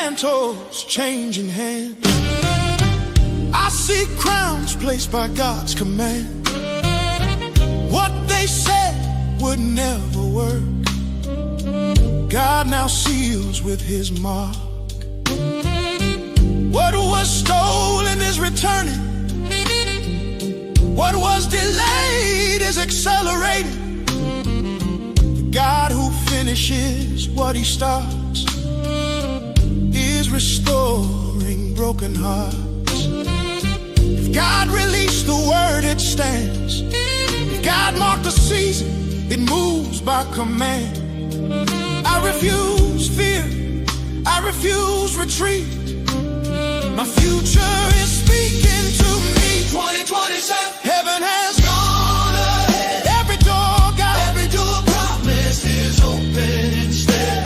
mantles changing hands. I see crowns placed by God's command. What they said would never work, God now seals with his mark. What was stolen is returning. What was delayed is accelerating. The God who finishes what he starts is restoring broken hearts. If God released the word, it stands. If God marked the season, it moves by command. I refuse fear, I refuse retreat. My future is speaking to me. 2027